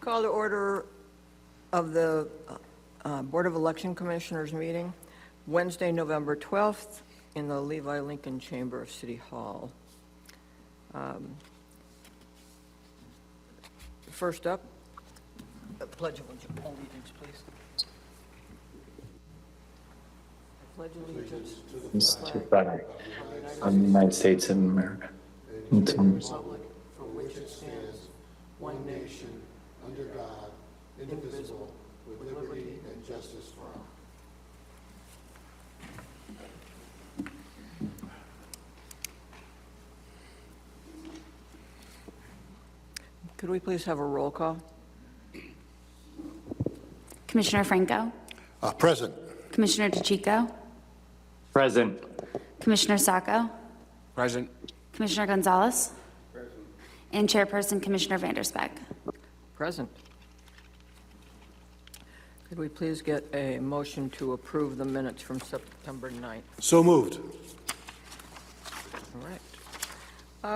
Call to order of the Board of Election Commissioners meeting, Wednesday, November 12th, in the Levi Lincoln Chamber of City Hall. First up, the Pledge of Allegiance, please. I pledge allegiance to the flag of the United States of America, and to the republic for which it stands, one nation, under God, indivisible, with liberty and justice for all. Could we please have a roll call? Commissioner Franco, Present. Commissioner DeChico, Present. Commissioner Sacco, Present. Commissioner Gonzalez, and Chairperson Commissioner Vandersbeck. Present. Could we please get a motion to approve the minutes from September 9th? So moved. All right.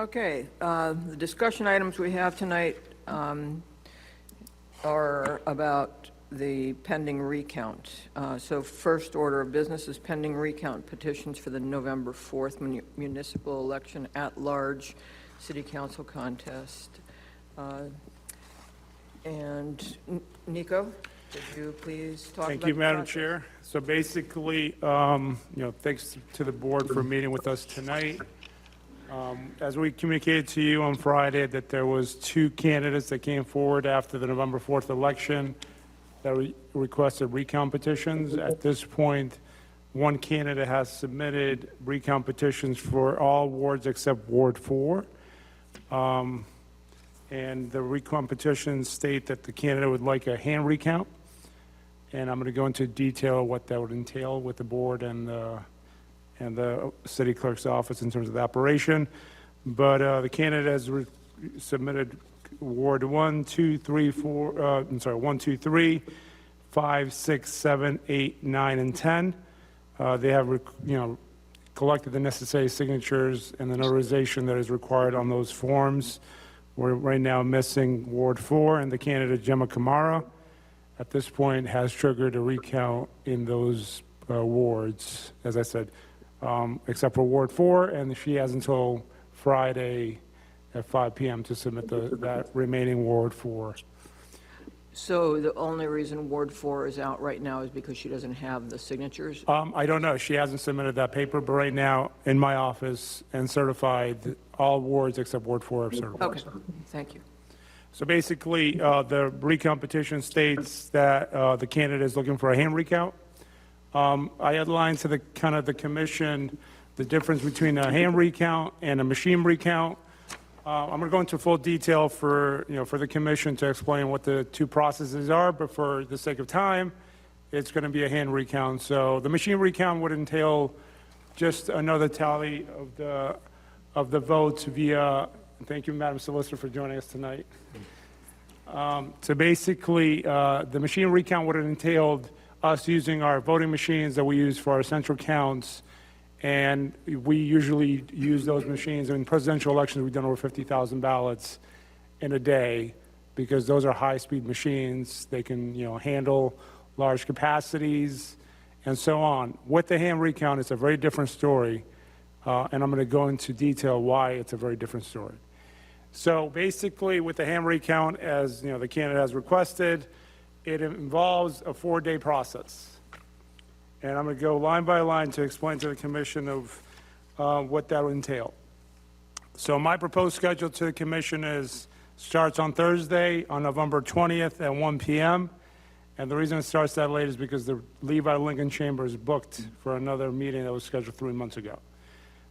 Okay, the discussion items we have tonight are about the pending recount. So first order of business is pending recount petitions for the November 4th municipal election at-large city council contest. And Nico, could you please talk about Thank you, the Madam process? Chair. So basically, thanks to the board for meeting with us tonight. As we communicated to you on Friday, that there was two candidates that came forward after the November 4th election that requested recount petitions. At this point, one candidate has submitted recount petitions for all wards except Ward 4. And the recount petitions state that the candidate would like a hand recount. And I'm going to go into detail what that would entail with the board and the city clerk's office in terms of the operation. But the candidate has submitted Ward 1, 2, 3, 4, 1, 2, 3, 5, 6, 7, 8, 9, and 10. They have, collected the necessary signatures and the notarization that is required on those forms. We're right now missing Ward 4, and the candidate, Gemma Kamara, at this point has triggered a recount in those wards, as I said, except for Ward 4, and she has until Friday at 5 p.m. to submit that remaining Ward 4. So the only reason Ward 4 is out right now is because she doesn't have the signatures? I don't know. She hasn't submitted that paper, but right now, in my office and certified, all wards except Ward 4 are certified. Okay, thank you. So basically, the recount petition states that the candidate is looking for a hand recount. I outlined to the commission the difference between a hand recount and a machine recount. I'm going to go into full detail for the commission to explain what the two processes are, but for the sake of time, it's going to be a hand recount. So the machine recount would entail just another tally of the votes via. Thank you, Madam Solicitor, for joining us tonight. So basically, the machine recount would have entailed us using our voting machines that we use for our central counts, and we usually use those machines. In presidential elections, we've done over 50,000 ballots in a day because those are high-speed machines. They can, handle large capacities and so on. With the hand recount, it's a very different story, and I'm going to go into detail why it's a very different story. So basically, with the hand recount, as the candidate has requested, it involves a 4-day process. And I'm going to go line by line to explain to the commission of what that would entail. So my proposed schedule to the commission starts on Thursday, on November 20th at 1 p.m. And the reason it starts that late is because the Levi Lincoln Chamber is booked for another meeting that was scheduled 3 months ago.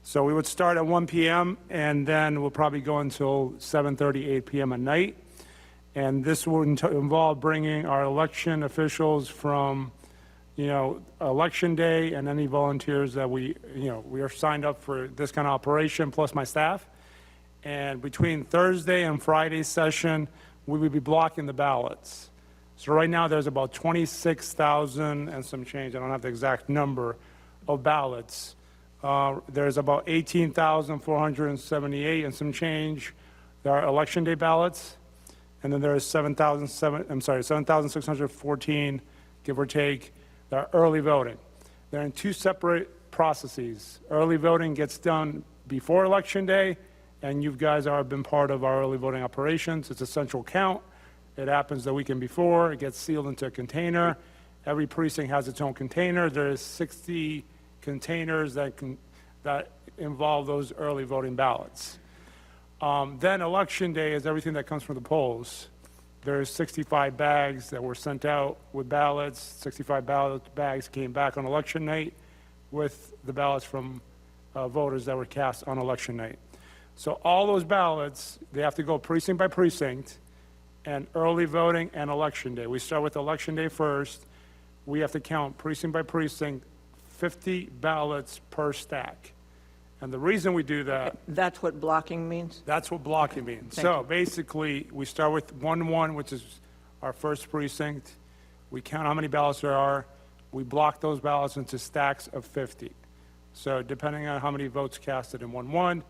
So we would start at 1 p.m. and then we'll probably go until 7:30, 8 p.m. at night. And this will involve bringing our election officials from, election day and any volunteers that we are signed up for this kind of operation, plus my staff. And between Thursday and Friday's session, we would be blocking the ballots. So right now there's about 26,000 and some change. I don't have the exact number of ballots. There's about 18,478 and some change that are election day ballots. and then there is 7,614, give or take, that are early voting. They're in two separate processes. Early voting gets done before Election Day, and you guys have been part of our early voting operations. It's a central count. It happens the weekend before. It gets sealed into a container. Every precinct has its own container. There's 60 containers that involve those early voting ballots. Then Election Day is everything that comes from the polls. There's 65 bags that were sent out with ballots. 65 ballot bags came back on election night with the ballots from voters that were cast on election night. So all those ballots, they have to go precinct by precinct, and early voting and election day. We start with election day first. We have to count precinct by precinct, 50 ballots per stack. And the reason we do that, That's what blocking means? that's what blocking means. Thank So you. basically, we start with 1-1, which is our first precinct. We count how many ballots there are. We block those ballots into stacks of 50. So depending on how many votes casted in 1-1,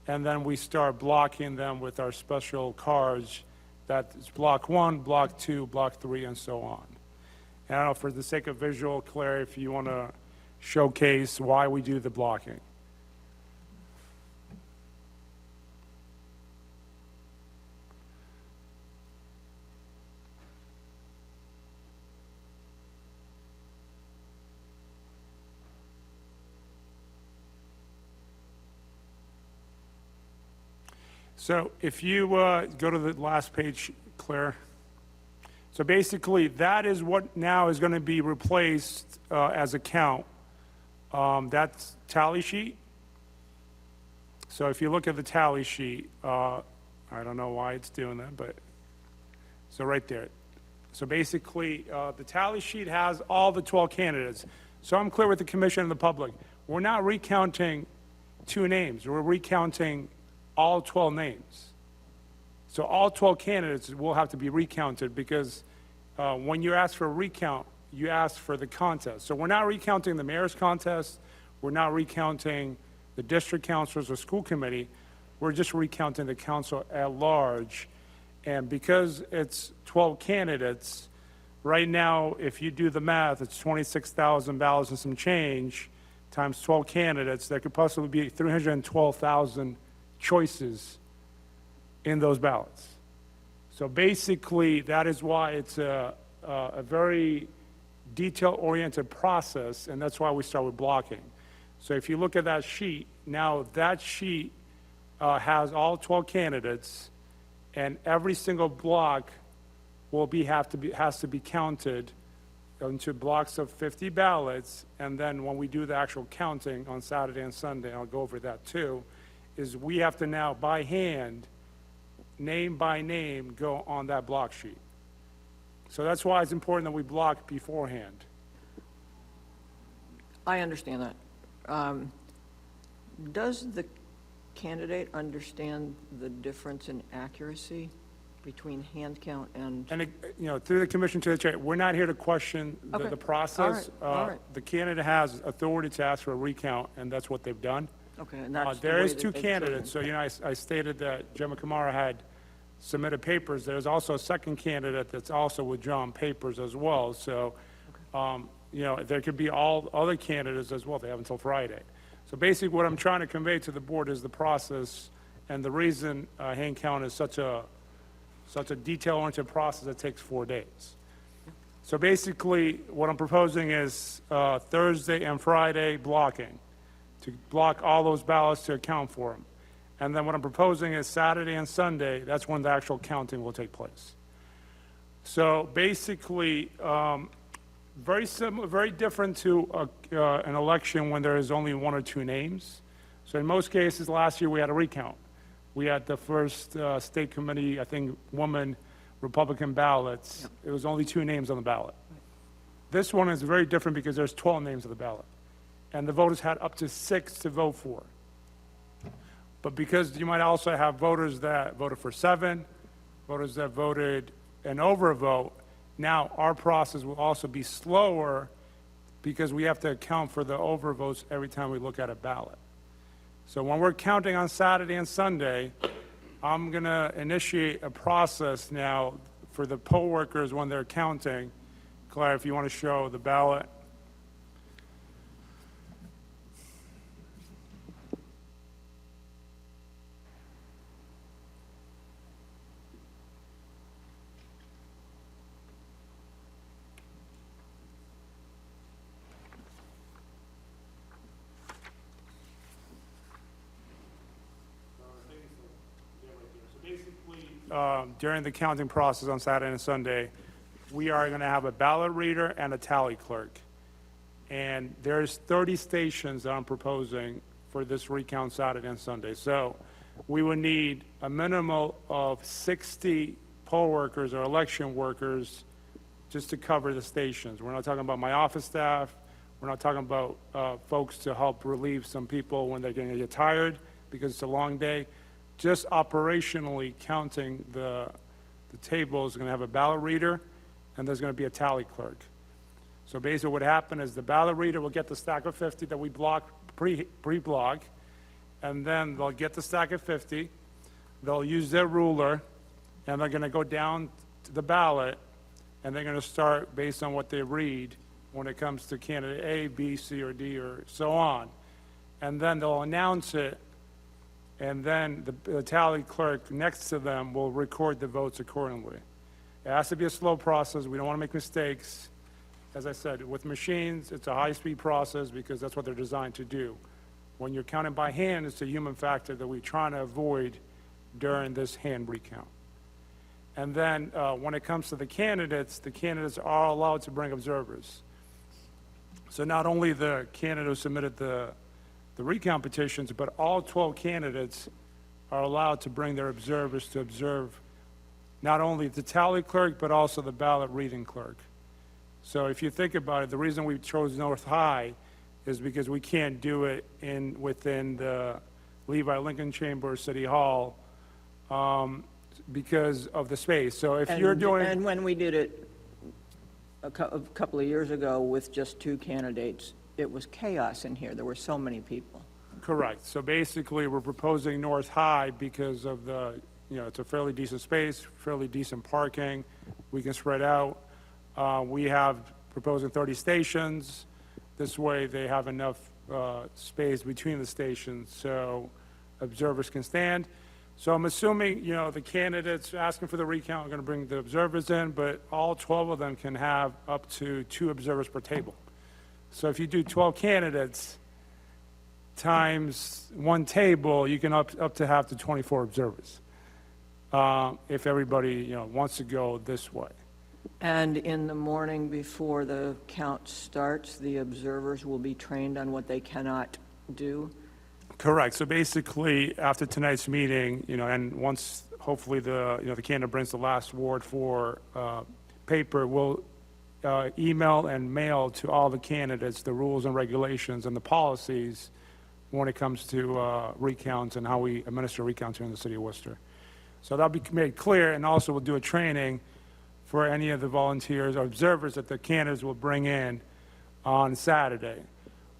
and then we start blocking them with our special cards. That's block 1, block 2, block 3, and so on. And I don't know, for the sake of visual clarity, if you want to showcase why we do the blocking. So if you go to the last page, Claire. So basically, that is what now is going to be replaced as a count. That's tally sheet. So if you look at the tally sheet, I don't know why it's doing that, but, so right there. So basically, the tally sheet has all the 12 candidates. So I'm clear with the commission and the public. We're not recounting 2 names. We're recounting all 12 names. So all 12 candidates will have to be recounted because when you ask for a recount, you ask for the contest. So we're not recounting the mayor's contest. We're not recounting the district councilors or school committee. We're just recounting the council at large. And because it's 12 candidates, right now, if you do the math, it's 26,000 ballots and some change times 12 candidates. There could possibly be 312,000 choices in those ballots. So basically, that is why it's a very detail-oriented process, and that's why we start with blocking. So if you look at that sheet, now that sheet has all 12 candidates, and every single block has to be counted into blocks of 50 ballots, and then when we do the actual counting on Saturday and Sunday, I'll go over that too, is we have to now, by hand, name by name, go on that block sheet. So that's why it's important that we block beforehand. I understand that. Does the candidate understand the difference in accuracy between hand count and? And, through the commission to the chair, we're not here to question Okay. the process. All right. The candidate has authority to ask for a recount, and that's what they've done. Okay, and that's the There way is that 2 they've candidates, chosen. so, I stated that Gemma Kamara had submitted papers. There's also a second candidate that's also withdrawn papers as well, so, there could be all other candidates as well. They have until Friday. So basically, what I'm trying to convey to the board is the process and the reason hand count is such a detail-oriented process that takes 4 days. So basically, what I'm proposing is Thursday and Friday blocking, to block all those ballots to account for them. And then what I'm proposing is Saturday and Sunday, that's when the actual counting will take place. So basically, very similar, very different to an election when there is only 1 or 2 names. So in most cases, last year we had a recount. We had the first state committee, I think, woman Republican ballots. It was only 2 names on the ballot. This one is very different because there's 12 names on the ballot. And the voters had up to 6 to vote for. But because you might also have voters that voted for 7, voters that voted an overvote, now our process will also be slower because we have to account for the overvotes every time we look at a ballot. So when we're counting on Saturday and Sunday, I'm going to initiate a process now for the poll workers when they're counting. Claire, if you want to show the ballot. During the counting process on Saturday and Sunday, we are going to have a ballot reader and a tally clerk. And there's 30 stations that I'm proposing for this recount Saturday and Sunday. So we would need a minimum of 60 poll workers or election workers just to cover the stations. We're not talking about my office staff. We're not talking about folks to help relieve some people when they're going to get tired because it's a long day. Just operationally counting the tables, going to have a ballot reader, and there's going to be a tally clerk. So basically what happened is the ballot reader will get the stack of 50 that we block, pre-block, and then they'll get the stack of 50, they'll use their ruler, and they're going to go down to the ballot, and they're going to start based on what they read when it comes to candidate A, B, C, or D, or so on. And then they'll announce it, and then the tally clerk next to them will record the votes accordingly. It has to be a slow process. We don't want to make mistakes. As I said, with machines, it's a high-speed process because that's what they're designed to do. When you're counting by hand, it's a human factor that we're trying to avoid during this hand recount. And then when it comes to the candidates are allowed to bring observers. So not only the candidate who submitted the recount petitions, but all 12 candidates are allowed to bring their observers to observe not only the tally clerk, but also the ballot reading clerk. So if you think about it, the reason we chose North High is because we can't do it within the Levi Lincoln Chamber or City Hall because of the space. So if you're doing... And when we did it a couple of years ago with just 2 candidates, it was chaos in here. There were so many people. Correct. So basically, we're proposing North High because of it's a fairly decent space, fairly decent parking. We can spread out. We have proposing 30 stations. This way, they have enough space between the stations so observers can stand. So I'm assuming, the candidates asking for the recount are going to bring the observers in, but all 12 of them can have up to 2 observers per table. So if you do 12 candidates times 1 table, you can up to have to 24 observers. If everybody, wants to go this way. And in the morning before the count starts, the observers will be trained on what they cannot do? Correct. So basically, after tonight's meeting, and once hopefully the candidate brings the last word for paper, we'll email and mail to all the candidates the rules and regulations and the policies when it comes to recounts and how we administer recounts here in the city of Worcester. So that'll be made clear, and also we'll do a training for any of the volunteers or observers that the candidates will bring in on Saturday.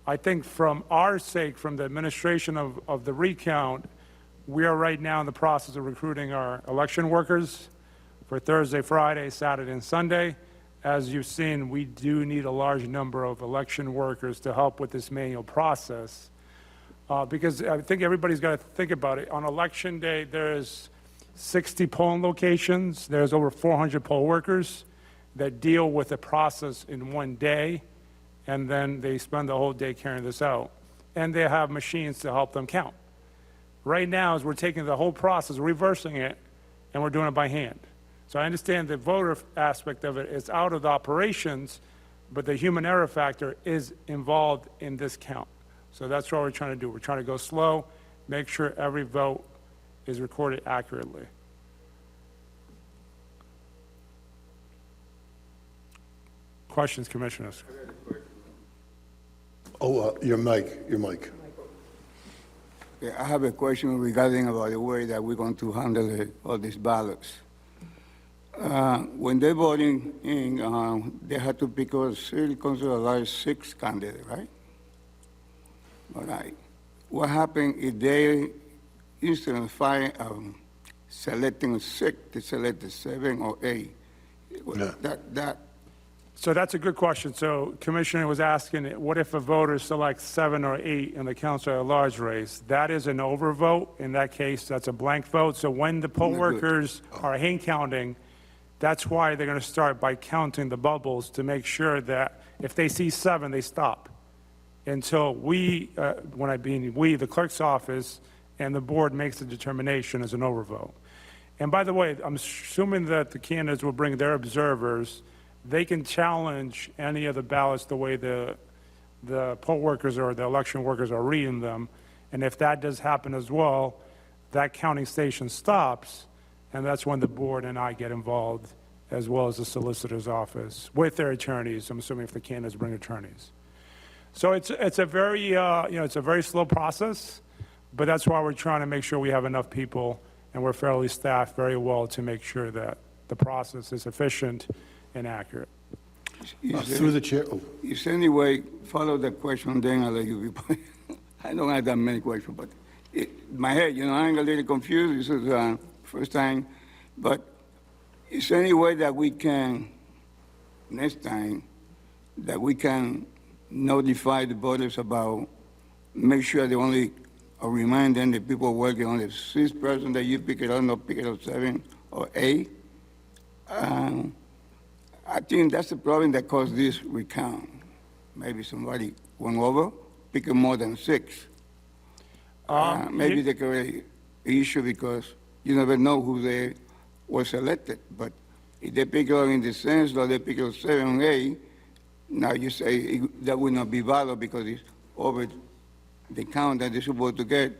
I think from our sake, from the administration of the recount, we are right now in the process of recruiting our election workers for Thursday, Friday, Saturday, and Sunday. As you've seen, we do need a large number of election workers to help with this manual process. Because I think everybody's got to think about it. On election day, there's 60 polling locations. There's over 400 poll workers that deal with the process in one day, and then they spend the whole day carrying this out. And they have machines to help them count. Right now, as we're taking the whole process, reversing it, and we're doing it by hand. So I understand the voter aspect of it is out of the operations, but the human error factor is involved in this count. So that's what we're trying to do. We're trying to go slow, make sure every vote is recorded accurately. Questions, commissioners? Oh, your mic. Yeah, I have a question regarding about the way that we're going to handle all these ballots. When they're voting in, they have to pick a city council large 6 candidates, right? All right. What happens if they instantly find selecting 6, they selected 7 or 8. Yeah. That, So that's a good question. So Commissioner was asking, what if a voter selects 7 or 8 in the council at large race? That is an overvote. In that case, that's a blank vote. So when the poll Good. workers are hand counting, that's why they're going to start by counting the bubbles to make sure that if they see 7, they stop. Until we, when I mean we, the clerk's office and the board makes the determination as an overvote. And by the way, I'm assuming that the candidates will bring their observers. They can challenge any of the ballots the way the poll workers or the election workers are reading them. And if that does happen as well, that counting station stops, and that's when the board and I get involved, as well as the solicitor's office, with their attorneys, I'm assuming if the candidates bring attorneys. So it's a very, it's a very slow process, but that's why we're trying to make sure we have enough people, and we're fairly staffed very well to make sure that the process is efficient and accurate. Through the chair, oh, is anyway, follow the question, then I'll let you reply. I don't have that many questions, but my head, I'm a little confused. This is first time, but is there any way that we can, next time, that we can notify the voters about, make sure they only remind them the people working on the 6 person that you pick it up, not pick it up 7 or 8. I think that's the problem that caused this recount. Maybe somebody went over, picking more than 6. Maybe they create an issue because you never know who they were selected. But if they pick up in the sense that they pick up 7 or 8, now you say that will not be valid because it's over the count that they're supposed to get,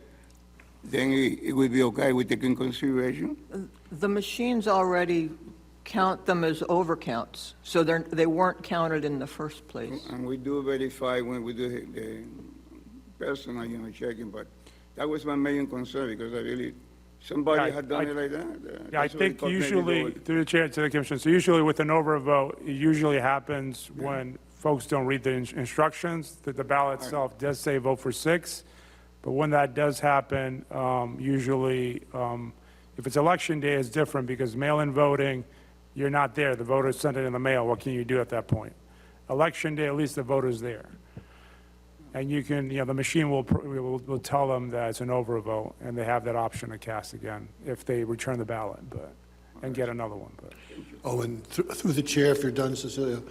then it will be okay with taking consideration. The machines already count them as overcounts, so they weren't counted in the first place. And we do verify when we do the personal, checking, but that was my main concern because I really, somebody Yeah, had done it like that. Yeah, I That's what it think caused me to do usually, it. through the chair to the commission, so usually with an overvote, it usually happens when folks don't read the instructions, that the ballot itself does say vote for 6, but when that does happen, usually, if it's election day, it's different because mail-in voting, you're not there, the voter sent it in the mail, what can you do at that point? Election day, at least the voter's there. And you can, the machine will tell them that it's an overvote, and they have that option to cast again if they return the ballot, and get another one, but. oh, and through the chair, if you're done, Cecilia,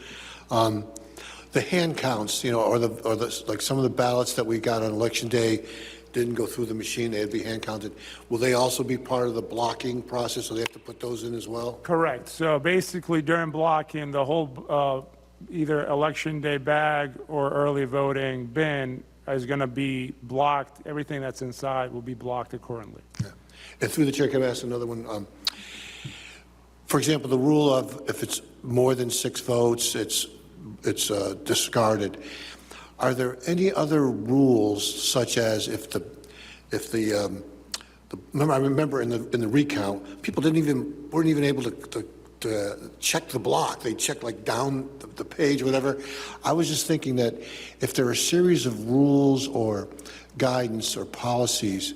the hand counts, or like some of the ballots that we got on election day didn't go through the machine, they had to be hand counted. Will they also be part of the blocking process, so they have to put those in as well? Correct. So basically during blocking, the whole, either election day bag or early voting bin is going to be blocked. Everything that's inside will be blocked accordingly. Yeah. And through the chair, can I ask another one? For example, the rule of if it's more than 6 votes, it's discarded. Are there any other rules, such as I remember in the recount, people weren't even able to check the block. They checked like down the page, whatever. I was just thinking that if there are a series of rules or guidance or policies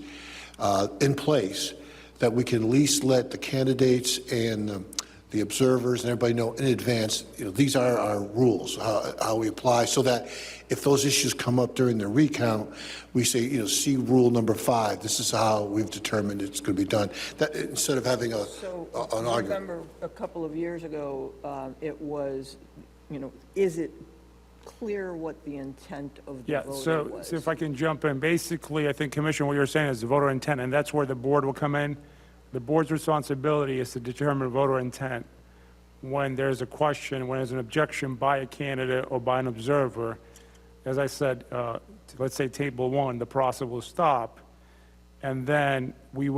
in place, that we can at least let the candidates and the observers and everybody know in advance, these are our rules, how we apply, so that if those issues come up during the recount, we say, see rule number 5, this is how we've determined it's going to be done. That, instead of having an I argument. remember a couple of years ago, it was, is it clear what the intent of the Yeah, voter was? so if I can jump in, basically, I think, Commissioner, what you're saying is the voter intent, and that's where the board will come in. The board's responsibility is to determine voter intent when there's a question, when there's an objection by a candidate or by an observer. As I said, let's say table 1, the process will stop, and then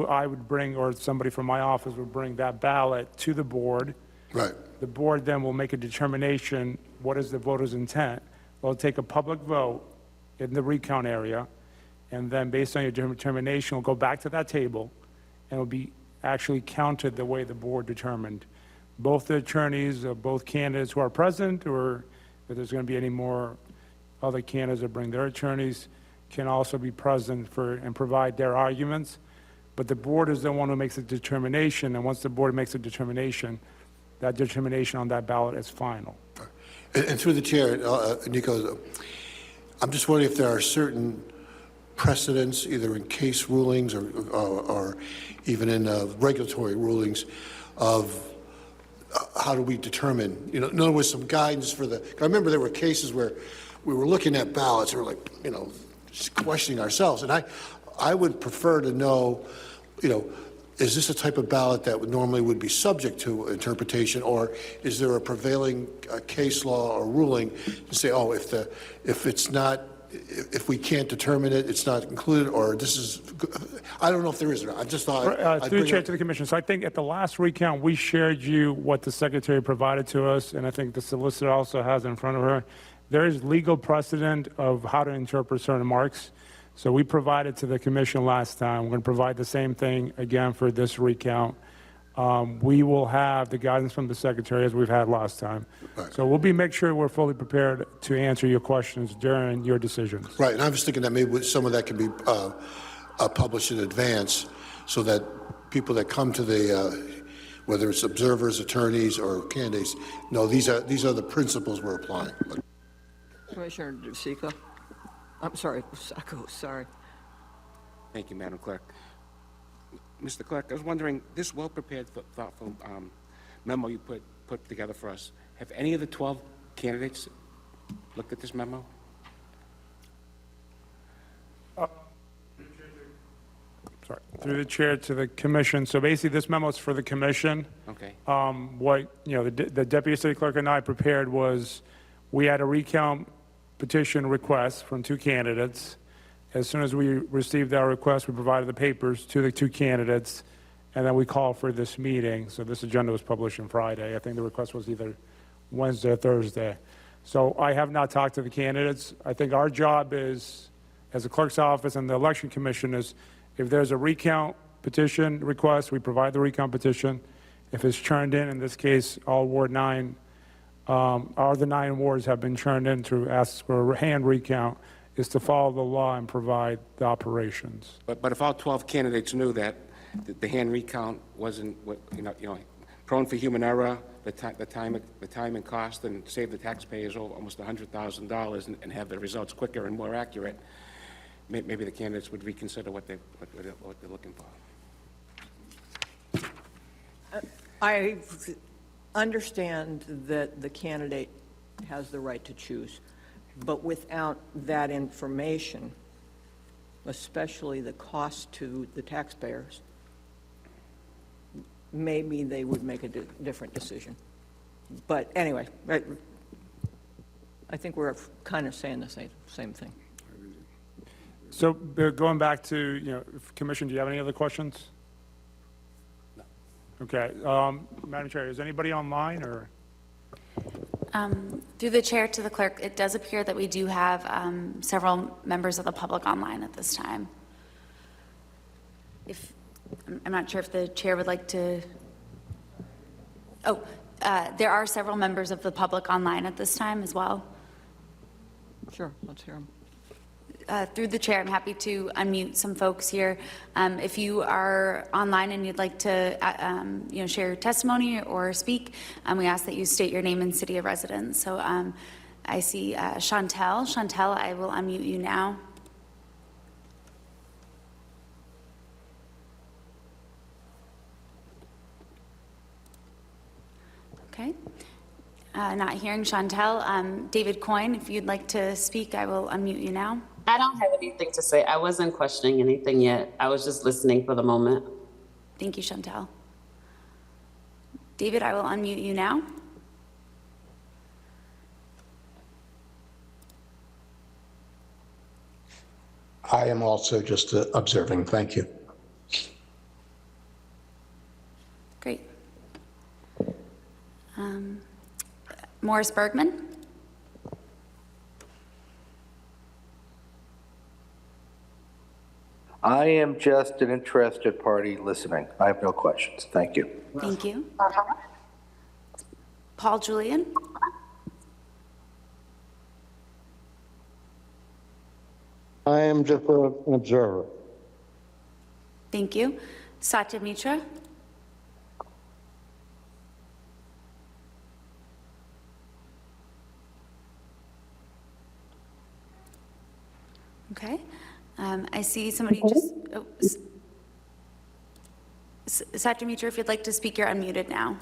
I would bring, or somebody from my office would bring that ballot to the board. Right. The board then will make a determination, what is the voter's intent? They'll take a public vote in the recount area, and then based on your determination, we'll go back to that table, and it'll be actually counted the way the board determined. Both the attorneys of both candidates who are present, or if there's going to be any more other candidates that bring their attorneys, can also be present and provide their arguments. but the board is the one who makes a determination, and once the board makes a determination, that determination on that ballot is final. And through the chair, Nico, I'm just wondering if there are certain precedents, either in case rulings or even in regulatory rulings, of how do we determine, in other words, some guidance for I remember there were cases where we were looking at ballots, and we're like, just questioning ourselves. And I would prefer to know, is this a type of ballot that normally would be subject to interpretation, or is there a prevailing case law or ruling to say, oh, if we can't determine it, it's not included, or this is, I don't know if there is or not. I just thought. I'd Through the bring chair up- to the commission. So I think at the last recount, we shared you what the secretary provided to us, and I think the solicitor also has in front of her. There is legal precedent of how to interpret certain marks. So we provided to the commission last time. We're going to provide the same thing again for this recount. We will have the guidance from the secretary as we've had last time. So we'll make sure we're fully prepared to answer your questions during your decisions. Right, and I was thinking that maybe some of that can be published in advance, so that people that come to whether it's observers, attorneys, or candidates, know these are the principles we're applying. Commissioner DeSico? I'm sorry, Sacco, sorry. Thank you, Madam Clerk. Mr. Clerk, I was wondering, this well-prepared, thoughtful memo you put together for us, have any of the 12 candidates looked at this memo? Sorry, through the chair to the commission. So basically, this memo is for the commission. Okay. The deputy city clerk and I prepared was, we had a recount petition request from 2 candidates. As soon as we received our request, we provided the papers to the 2 candidates, and then we called for this meeting. So this agenda was published on Friday. I think the request was either Wednesday or Thursday. So I have not talked to the candidates. I think our job is, as the clerk's office and the election commission, is if there's a recount petition request, we provide the recount petition. If it's turned in this case, all Ward 9, all the 9 wards have been turned in to ask for a hand recount, is to follow the law and provide the operations. But if all 12 candidates knew that the hand recount wasn't, prone for human error, the time and cost, and save the taxpayers almost $100,000 and have the results quicker and more accurate, maybe the candidates would reconsider what they're looking for. I understand that the candidate has the right to choose, but without that information, especially the cost to the taxpayers, maybe they would make a different decision. But anyway, I think we're kind of saying the same thing. So going back to, Commission, do you have any other questions? No. Okay. Madam Chair, is anybody online or? Through the chair to the clerk, it does appear that we do have several members of the public online at this time. I'm not sure if the chair would like to, there are several members of the public online at this time as well. Sure, let's hear them. Through the chair, I'm happy to unmute some folks here. If you are online and you'd like to, share your testimony or speak, we ask that you state your name and city of residence. So I see Chantel. Chantel, I will unmute you now. Okay. Not hearing Chantel. David Coyne, if you'd like to speak, I will unmute you now. I don't have anything to say. I wasn't questioning anything yet. I was just listening for the moment. Thank you, Chantel. David, I will unmute you now. I am also just observing. Thank you. Great. Morris Bergman. I am just an interested party listening. I have no questions. Thank you. Thank you. Paul Julian. I am just an observer. Thank you. Satya Mitra? Okay. I see somebody just, oh, Satya Mitra, if you'd like to speak, you're unmuted now.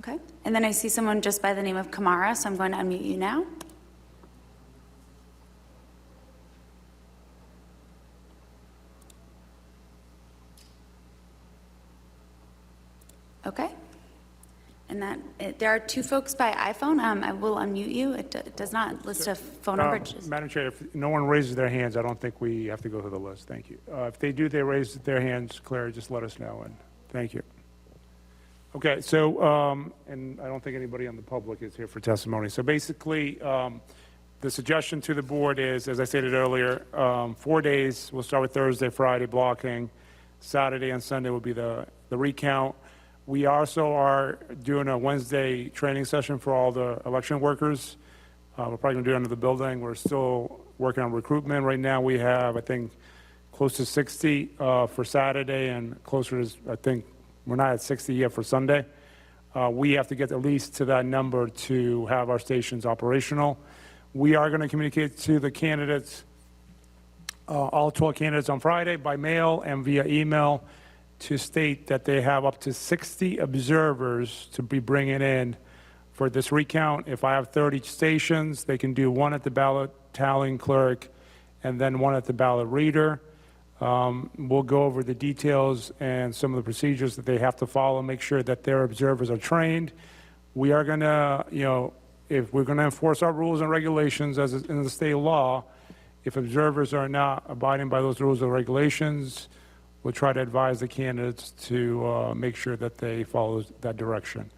Okay. And then I see someone just by the name of Kamara, so I'm going to unmute you now. Okay. And there are two folks by iPhone. I will unmute you. It does not list a phone number. Madam Chair, if no one raises their hands, I don't think we have to go through the list. Thank you. If they do, they raise their hands, Claire, just let us know, and thank you. Okay, so, and I don't think anybody on the public is here for testimony. So basically, the suggestion to the board is, as I stated earlier, 4 days. We'll start with Thursday, Friday blocking. Saturday and Sunday will be the recount. We also are doing a Wednesday training session for all the election workers. We're probably going to do it under the building. We're still working on recruitment. Right now, we have, I think, close to 60 for Saturday and closer to, I think, we're not at 60 yet for Sunday. We have to get at least to that number to have our stations operational. We are going to communicate to the candidates, all 12 candidates on Friday by mail and via email, to state that they have up to 60 observers to be bringing in for this recount. If I have 30 stations, they can do one at the ballot tallying clerk and then one at the ballot reader. We'll go over the details and some of the procedures that they have to follow, make sure that their observers are trained. We are going to, if we're going to enforce our rules and regulations as in the state law, if observers are not abiding by those rules and regulations, we'll try to advise the candidates to make sure that they follow that direction.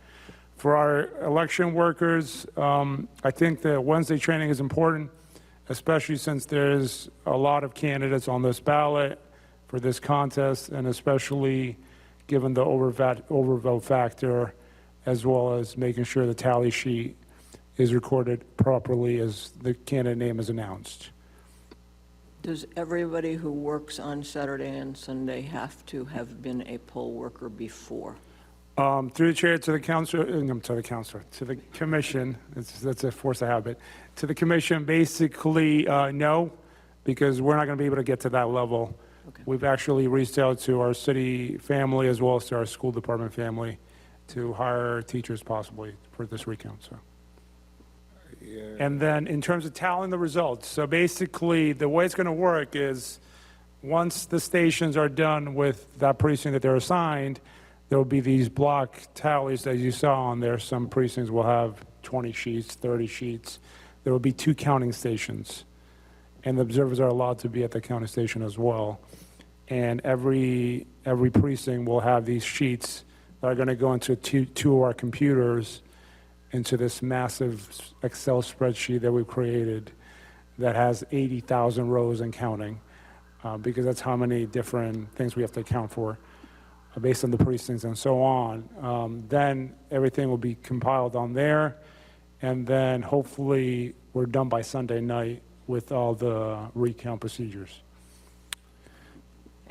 For our election workers, I think the Wednesday training is important, especially since there's a lot of candidates on this ballot for this contest, and especially given the overvote factor, as well as making sure the tally sheet is recorded properly as the candidate name is announced. Does everybody who works on Saturday and Sunday have to have been a poll worker before? Through the chair to the council, to the commission, that's a force of habit. To the commission, basically, no, because we're not going to be able to get to that level. Okay. We've actually reached out to our city family as well as to our school department family to hire teachers possibly for this recount, so. And then in terms of tallying the results, so basically the way it's going to work is once the stations are done with that precinct that they're assigned, there will be these block tallies that you saw on there. Some precincts will have 20 sheets, 30 sheets. There will be 2 counting stations, and the observers are allowed to be at the counting station as well. And every precinct will have these sheets that are going to go into two of our computers, into this massive Excel spreadsheet that we've created that has 80,000 rows and counting, because that's how many different things we have to account for based on the precincts and so on. Then everything will be compiled on there, and then hopefully we're done by Sunday night with all the recount procedures.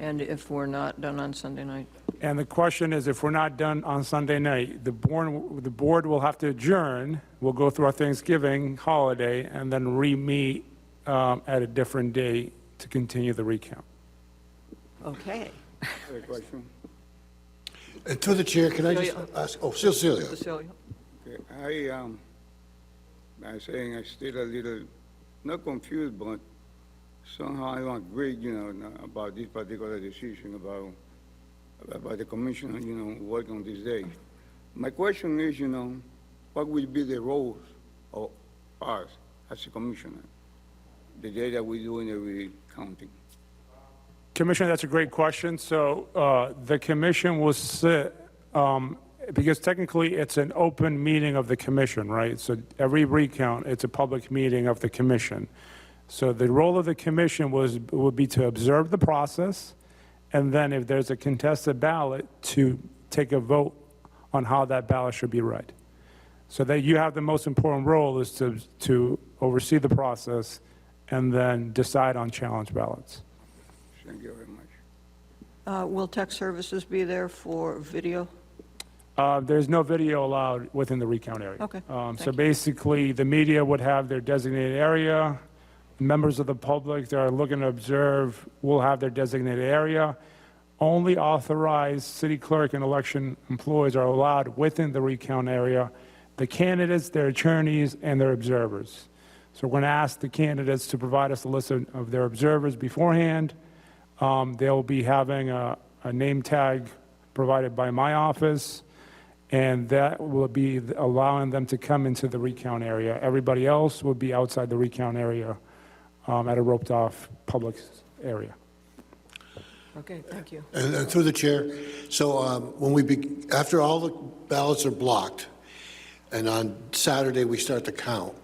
And if we're not done on Sunday night? And the question is, if we're not done on Sunday night, the board will have to adjourn. We'll go through our Thanksgiving holiday and then re-meet at a different day to continue the recount. Okay. Other question? And to the chair, can I just ask, Cecilia. Cecilia? Okay, I'm saying I'm still a little, not confused, but somehow I don't agree, about this particular decision about the commission, working on this day. My question is, what will be the roles of us as a commissioner, the day that we do in every county? Commissioner, that's a great question. So the commission will sit, because technically it's an open meeting of the commission, right? So every recount, it's a public meeting of the commission. So the role of the commission would be to observe the process, and then if there's a contested ballot, to take a vote on how that ballot should be read. So that you have the most important role is to oversee the process and then decide on challenge ballots. Thank you very much. Will tech services be there for video? There's no video allowed within the recount area. Okay, So thank you. basically, the media would have their designated area. Members of the public that are looking to observe will have their designated area. Only authorized city clerk and election employees are allowed within the recount area. The candidates, their attorneys, and their observers. So we're going to ask the candidates to provide us a list of their observers beforehand. They'll be having a name tag provided by my office, and that will be allowing them to come into the recount area. Everybody else will be outside the recount area at a roped-off public area. Okay, thank you. And through the chair, so after all the ballots are blocked, and on Saturday we start to count,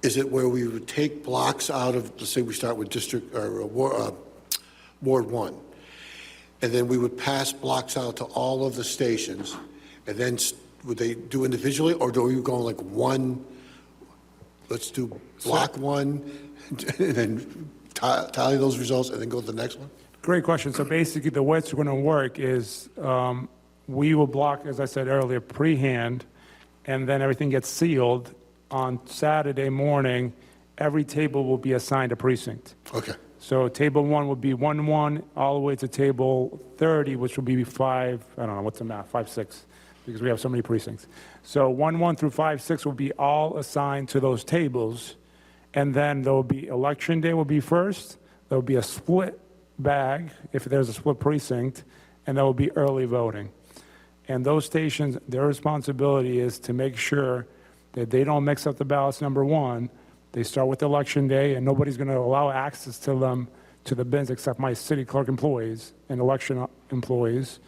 is it where we would take blocks out of, let's say we start with district, or Ward 1, and then we would pass blocks out to all of the stations, and then would they do individually, or do we go like one, let's do block 1, and then tally those results, and then go to the next one? Great question. So basically, the way it's going to work is we will block, as I said earlier, pre-hand, and then everything gets sealed. On Saturday morning, every table will be assigned a precinct. Okay. So table 1 will be 1-1, all the way to table 30, which will be 5, I don't know, what's the math, 5-6, because we have so many precincts. So 1-1 through 5-6 will be all assigned to those tables, and then there will be election day will be first, there will be a split bag, if there's a split precinct, and there will be early voting. And those stations, their responsibility is to make sure that they don't mix up the ballots, number one. They start with election day, and nobody's going to allow access to them, to the bins, except my city clerk employees and election employees.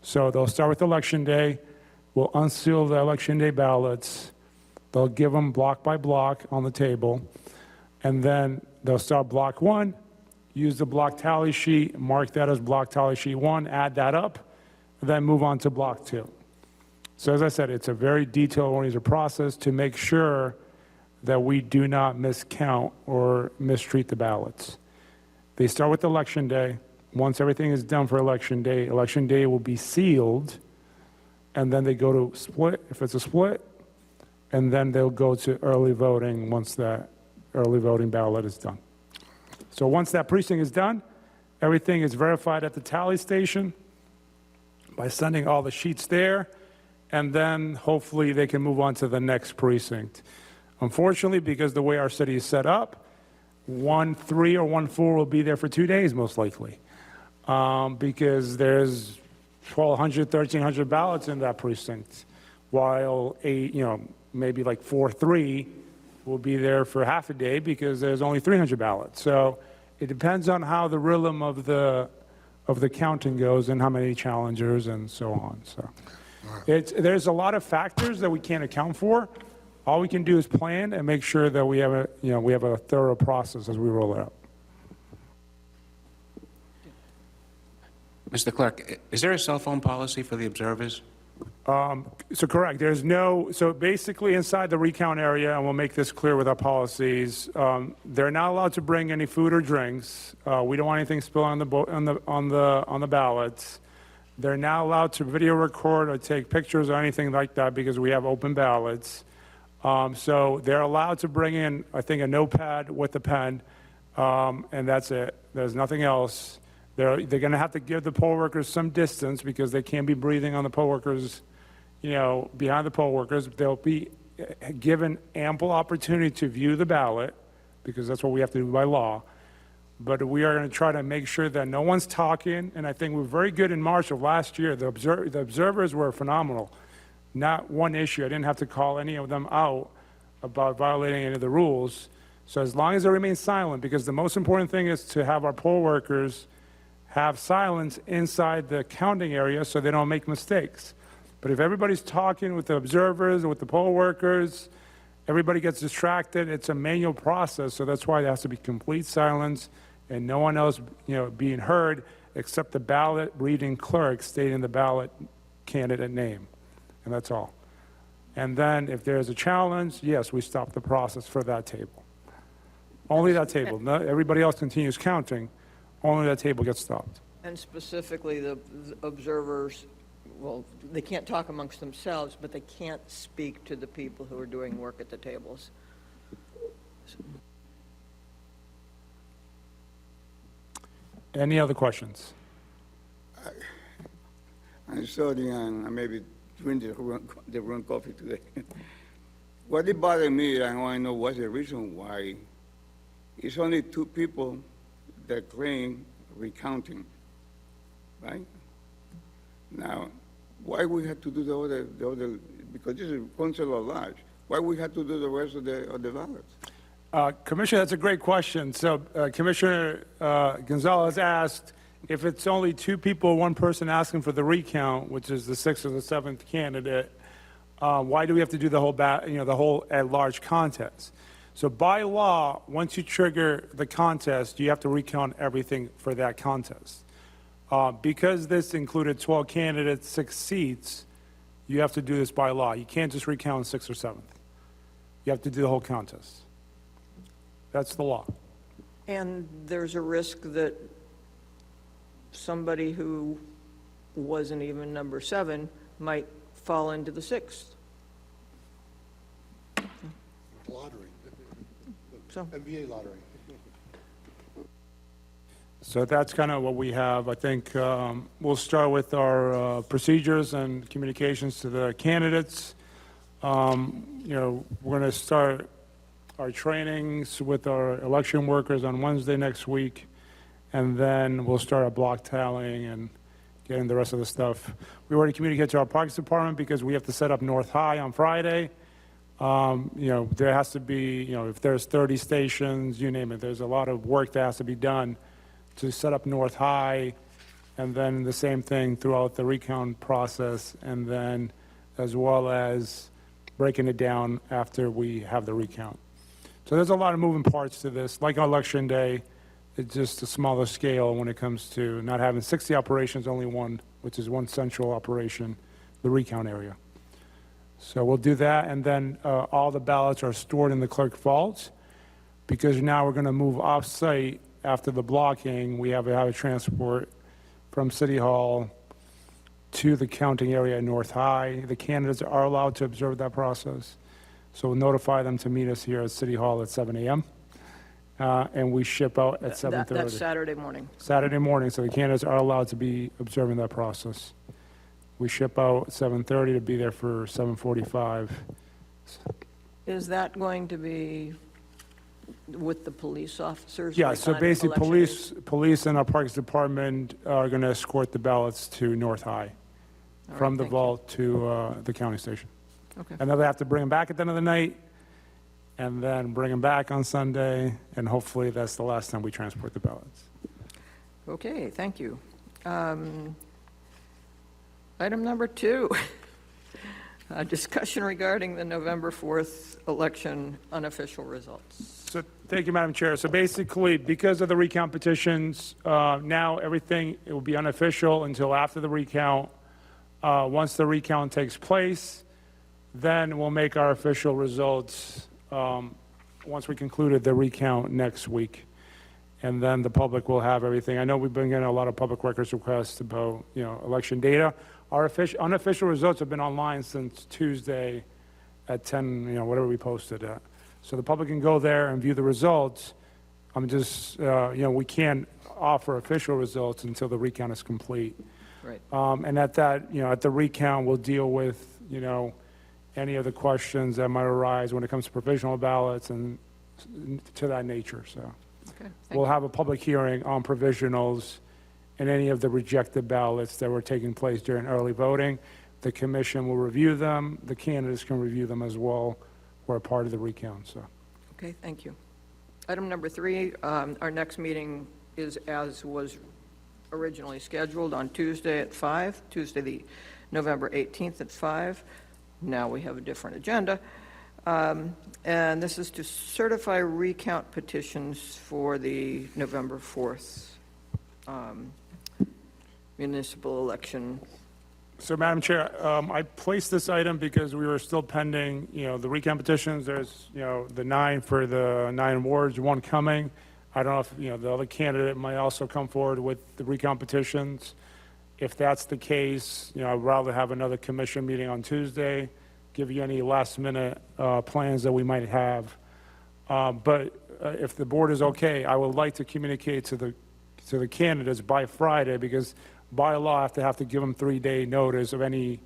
So they'll start with election day. We'll unseal the election day ballots. They'll give them block by block on the table. And then they'll start block 1, use the block tally sheet, mark that as block tally sheet 1, add that up, then move on to block 2. So as I said, it's a very detail-oriented process to make sure that we do not miscount or mistreat the ballots. They start with election day. Once everything is done for election day will be sealed, and then they go to split, if it's a split, and then they'll go to early voting once that early voting ballot is done. So once that precinct is done, everything is verified at the tally station by sending all the sheets there, and then hopefully they can move on to the next precinct. Unfortunately, because the way our city is set up, 1-3 or 1-4 will be there for 2 days, most likely, because there's 1,200, 1,300 ballots in that precinct, while maybe like 4-3 will be there for half a day because there's only 300 ballots. So it depends on how the rhythm of the counting goes and how many challengers and so on. So there's a lot of factors that we can't account for. All we can do is plan and make sure that we have a thorough process as we roll it out. Mr. Clerk, is there a cell phone policy for the observers? So correct, so basically inside the recount area, and we'll make this clear with our policies, they're not allowed to bring any food or drinks. We don't want anything spilled on the ballots. They're not allowed to video record or take pictures or anything like that because we have open ballots. So they're allowed to bring in, I think, a notepad with a pen, and that's it. There's nothing else. They're going to have to give the poll workers some distance because they can't be breathing on the poll workers, behind the poll workers. They'll be given ample opportunity to view the ballot because that's what we have to do by law. But we are going to try to make sure that no one's talking, and I think we're very good in March of last year. The observers were phenomenal. Not one issue. I didn't have to call any of them out about violating any of the rules. So as long as they remain silent, because the most important thing is to have our poll workers have silence inside the counting area so they don't make mistakes. But if everybody's talking with the observers or with the poll workers, everybody gets distracted. It's a manual process, so that's why there has to be complete silence and no one else, being heard except the ballot reading clerk stating the ballot candidate name, and that's all. And then if there's a challenge, yes, we stop the process for that table. Only that table. Not, everybody else continues counting, only that table gets stopped. And specifically, the observers, well, they can't talk amongst themselves, but they can't speak to the people who are doing work at the tables. Any other questions? I'm sorry, and I maybe drink the wrong coffee today. What it bothered me, I want to know what's the reason why it's only 2 people that claim recounting, right? Now, why we have to do the other, because this is council at large, why we have to do the rest of the ballots? Commissioner, that's a great question. So Commissioner Gonzalez asked if it's only 2 people, 1 person asking for the recount, which is the 6th or the 7th candidate, why do we have to do the whole, the whole at-large contest? So by law, once you trigger the contest, you have to recount everything for that contest. Because this included 12 candidates, 6 seats, you have to do this by law. You can't just recount 6th or 7th. You have to do the whole contest. That's the law. And there's a risk that somebody who wasn't even number 7 might fall into the 6th. Lottery, So, NBA lottery. So that's kind of what we have. I think we'll start with our procedures and communications to the candidates. We're going to start our trainings with our election workers on Wednesday next week, and then we'll start our block tallying and getting the rest of the stuff. We already communicated to our Parks Department because we have to set up North High on Friday. There has to be, if there's 30 stations, you name it, there's a lot of work that has to be done to set up North High, and then the same thing throughout the recount process, and then as well as breaking it down after we have the recount. So there's a lot of moving parts to this. Like on Election Day, it's just a smaller scale when it comes to not having 60 operations, only 1, which is 1 central operation, the recount area. So we'll do that, and then all the ballots are stored in the clerk vault, because now we're going to move off-site after the blocking. We have to have a transport from City Hall to the counting area at North High. The candidates are allowed to observe that process, so we'll notify them to meet us here at City Hall at 7 a.m., and we ship out at 7:30. that's Saturday morning. Saturday morning, so the candidates are allowed to be observing that process. We ship out at 7:30 to be there for 7:45. Is that going to be with the police officers? Yeah, like so on basically, election day? police and our Parks Department are going to escort the ballots to North High All from right, the thank you. vault to the county station. Okay. And then they have to bring them back at the end of the night, and then bring them back on Sunday, and hopefully that's the last time we transport the ballots. Okay, thank you. Item number 2, a discussion regarding the November 4th election unofficial results. So, thank you, Madam Chair. So basically, because of the recount petitions, now everything, it will be unofficial until after the recount. Once the recount takes place, then we'll make our official results once we concluded the recount next week. And then the public will have everything. I know we've been getting a lot of public records requests about, election data. Our unofficial results have been online since Tuesday at 10, whatever we posted at. So the public can go there and view the results. I'm just, we can't offer official results until the recount is complete. Right. And at that, at the recount, we'll deal with, any of the questions that might arise when it comes to provisional ballots and to that nature, so. Okay, We'll have a public hearing on provisionals and any of the rejected ballots that were taking place during early voting. The commission will review them. The candidates can review them as well, who are part of the recount, so. Okay, thank you. Item number 3, our next meeting is as was originally scheduled on Tuesday at 5, Tuesday the November 18th at 5. Now we have a different agenda. And this is to certify recount petitions for the November 4th municipal election So, Madam Chair, I placed this item because we were still pending, the recount petitions. There's, the 9 for the 9 wards, 1 coming. I don't know if, the other candidate might also come forward with the recount petitions. If that's the case, I'd rather have another commission meeting on Tuesday, give you any last-minute plans that we might have. But if the board is okay, I would like to communicate to the candidates by Friday, because by law, I have to give them 3-day notice of any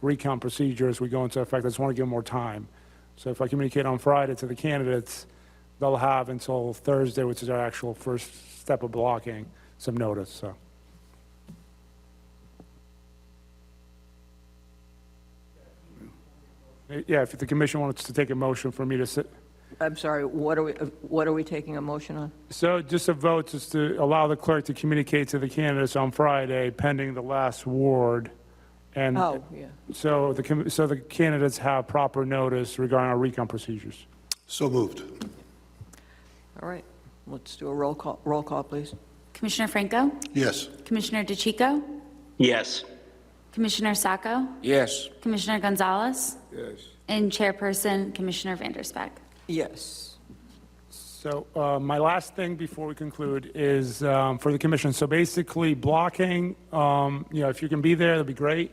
recount procedure as we go into effect. I just want to give them more time. So if I communicate on Friday to the candidates, they'll have until Thursday, which is our actual first step of blocking, some notice, so. Yeah, if the commission wants to take a motion for me to sit. I'm sorry, what are we taking a motion on? So just a vote just to allow the clerk to communicate to the candidates on Friday pending the last ward. And Oh, yeah. so the candidates have proper notice regarding our recount procedures. So moved. All right, let's do a roll call, please. Commissioner Franco? Yes. Commissioner DeChico? Yes. Commissioner Sacco? Yes. Commissioner Gonzalez? Yes. And Chairperson Commissioner Vanderspeck. Yes. So my last thing before we conclude is for the commission. So basically blocking, if you can be there, that'd be great.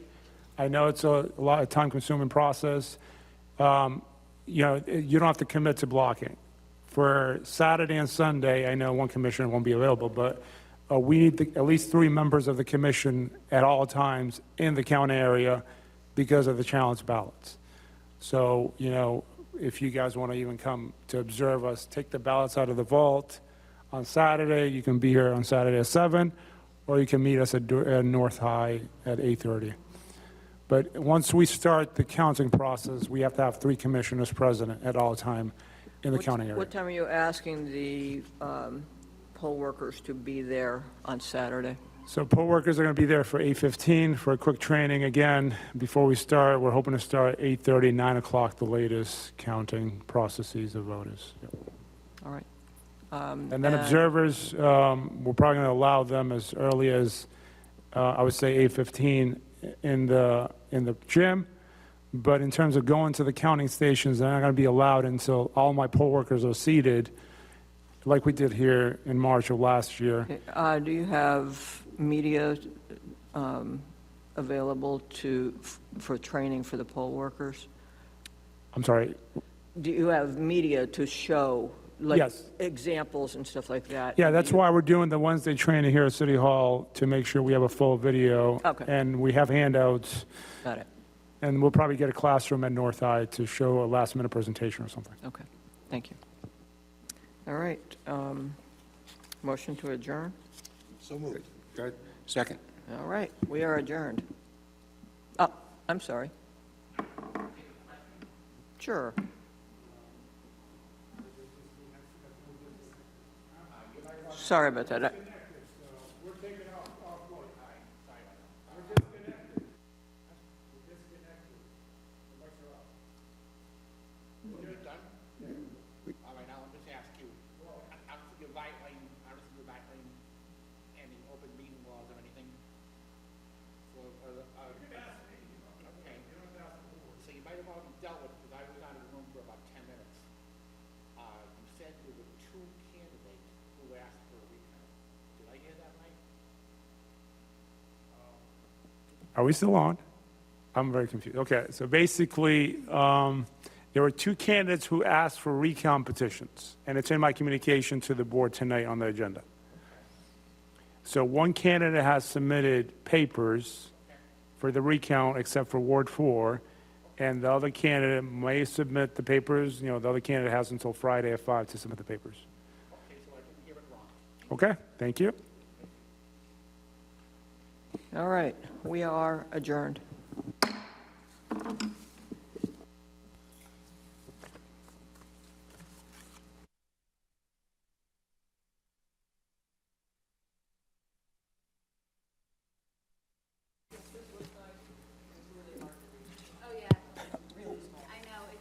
I know it's a lot of time-consuming process. You don't have to commit to blocking. For Saturday and Sunday, I know one commissioner won't be available, but we need at least 3 members of the commission at all times in the county area because of the challenge ballots. So, if you guys want to even come to observe us, take the ballots out of the vault on Saturday, you can be here on Saturday at 7, or you can meet us at North High at 8:30. But once we start the counting process, we have to have 3 commissioners present at all time in the county area. What time are you asking the poll workers to be there on Saturday? So poll workers are going to be there for 8:15 for a quick training. Again, before we start, we're hoping to start at 8:30, 9 o'clock, the latest counting processes of voters. Yep. All right. And then observers, we're probably going to allow them as early as, I would say 8:15 in the gym. But in terms of going to the counting stations, they're not going to be allowed until all my poll workers are seated, like we did here in March of last year. Do you have media available for training for the poll workers? I'm sorry. Do you have media to show, like Yes. examples and stuff like that? Yeah, that's why we're doing the Wednesday training here at City Hall, to make sure we have a full video. Okay. And we have handouts, Got it. and we'll probably get a classroom at North High to show a last-minute presentation or something. Okay, thank you. All right, motion to adjourn? So moved. Good. Second. All right, we are adjourned. Oh, I'm sorry. Sure. Sorry about that. All right, now let me just ask you, you're violating, obviously you're violating any open meeting laws or anything? Okay. So you might have already dealt with, because I was out of the room for about 10 minutes. You said there were 2 candidates who asked for a recount. Did I hear that right? Are we still on? I'm very confused. Okay, so basically, there were 2 candidates who asked for recount petitions, and it's in my communication to the board tonight on the agenda. So one candidate has submitted papers for the recount except for Ward 4, and the other candidate may submit the papers. The other candidate has until Friday at 5 to submit the papers. Okay, so I didn't hear it wrong. Okay, thank you. All right, we are adjourned.